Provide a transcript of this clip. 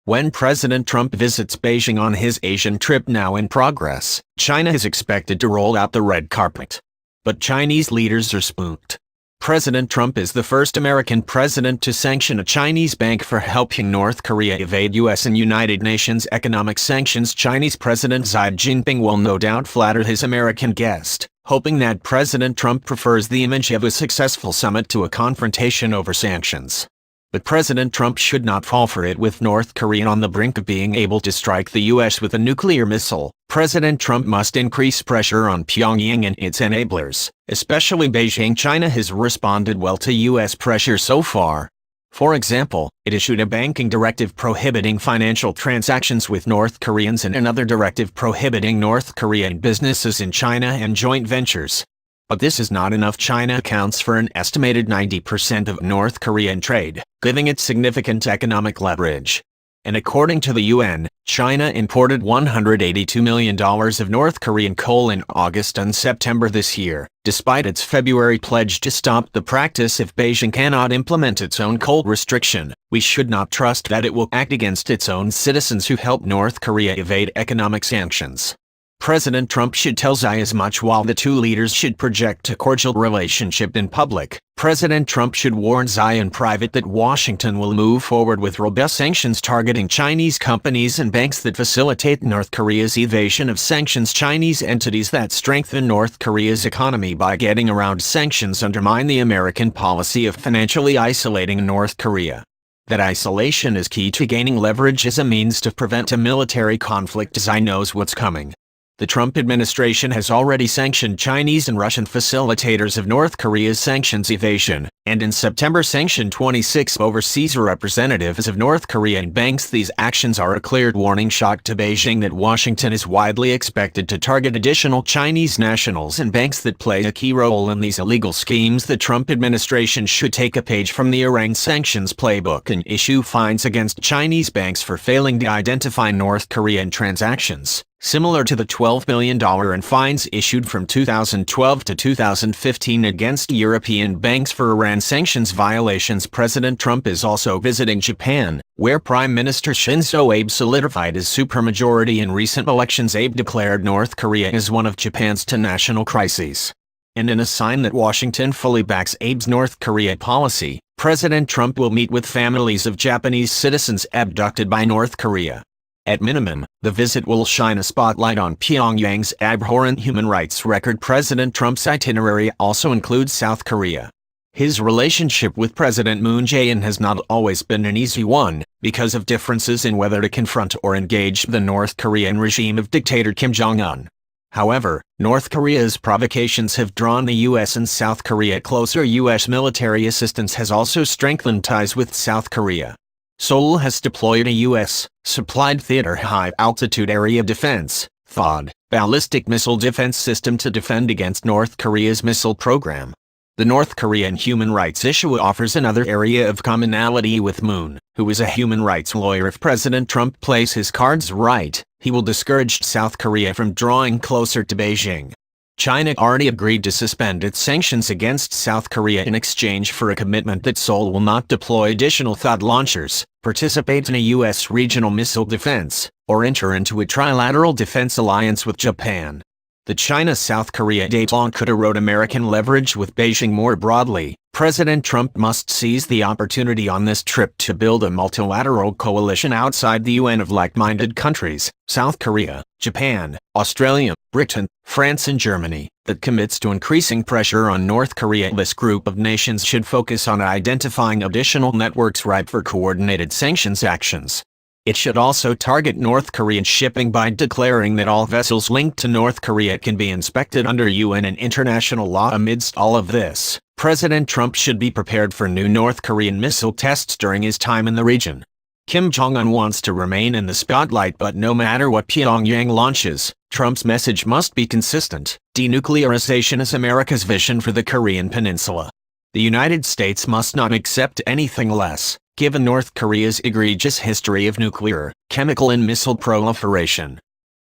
When President Trump visits Beijing on his Asian trip now in progress, China is expected to roll out the red carpet. But Chinese leaders are spooked. President Trump is the first American president to sanction a Chinese bank for helping North Korea evade U.S. and United Nations economic sanctions. Chinese President Xi Jinping will no doubt flatter his American guest, hoping that President Trump prefers the image of a successful summit to a confrontation over sanctions. But President Trump should not fall for it. With North Korea on the brink of being able to strike the U.S. with a nuclear missile, President Trump must increase pressure on Pyongyang and its enablers, especially Beijing. China has responded well to U.S. pressure so far. For example, it issued a banking directive prohibiting financial transactions with North Koreans and another directive prohibiting North Korean businesses in China and joint ventures. But this is not enough. China accounts for an estimated 90% of North Korean trade, giving it significant economic leverage. And according to the UN, China imported $182 million of North Korean coal in August and September this year, despite its February pledge to stop the practice. If Beijing cannot implement its own coal restriction, we should not trust that it will act against its own citizens who help North Korea evade economic sanctions. President Trump should tell Xi as much. While the two leaders should project a cordial relationship in public, President Trump should warn Xi in private that Washington will move forward with robust sanctions targeting Chinese companies and banks that facilitate North Korea's evasion of sanctions. Chinese entities that strengthen North Korea's economy by getting around sanctions undermine the American policy of financially isolating North Korea. That isolation is key to gaining leverage as a means to prevent a military conflict. Xi knows what's coming. The Trump administration has already sanctioned Chinese and Russian facilitators of North Korea's sanctions evasion, and in September sanctioned 26 overseas representatives of North Korean banks. These actions are a clear warning shot to Beijing that Washington is widely expected to target additional Chinese nationals and banks that play a key role in these illegal schemes. The Trump administration should take a page from the Iran sanctions playbook and issue fines against Chinese banks for failing to identify North Korean transactions, similar to the $12 billion in fines issued from 2012 to 2015 against European banks for Iran sanctions violations. President Trump is also visiting Japan, where Prime Minister Shinzo Abe solidified his supermajority in recent elections. Abe declared North Korea as one of Japan's 10 national crises. And in a sign that Washington fully backs Abe's North Korea policy, President Trump will meet with families of Japanese citizens abducted by North Korea. At minimum, the visit will shine a spotlight on Pyongyang's abhorrent human rights record. President Trump's itinerary also includes South Korea. His relationship with President Moon Jae-in has not always been an easy one, because of differences in whether to confront or engage the North Korean regime of dictator Kim Jong-un. However, North Korea's provocations have drawn the U.S. and South Korea closer. U.S. military assistance has also strengthened ties with South Korea. Seoul has deployed a U.S.-supplied Theater High-Altitude Area Defense (THAAD) ballistic missile defense system to defend against North Korea's missile program. The North Korean human rights issue offers another area of commonality with Moon, who is a human rights lawyer. If President Trump plays his cards right, he will discourage South Korea from drawing closer to Beijing. China already agreed to suspend its sanctions against South Korea in exchange for a commitment that Seoul will not deploy additional THAAD launchers, participate in a U.S. regional missile defense, or enter into a trilateral defense alliance with Japan. The China-South Korea détente could erode American leverage with Beijing more broadly. President Trump must seize the opportunity on this trip to build a multilateral coalition outside the UN of like-minded countries, South Korea, Japan, Australia, Britain, France and Germany, that commits to increasing pressure on North Korea. This group of nations should focus on identifying additional networks ripe for coordinated sanctions actions. It should also target North Korean shipping by declaring that all vessels linked to North Korea can be inspected under UN and international law. Amidst all of this, President Trump should be prepared for new North Korean missile tests during his time in the region. Kim Jong-un wants to remain in the spotlight, but no matter what Pyongyang launches, Trump's message must be consistent. Denuclearization is America's vision for the Korean Peninsula. The United States must not accept anything less, given North Korea's egregious history of nuclear, chemical and missile proliferation.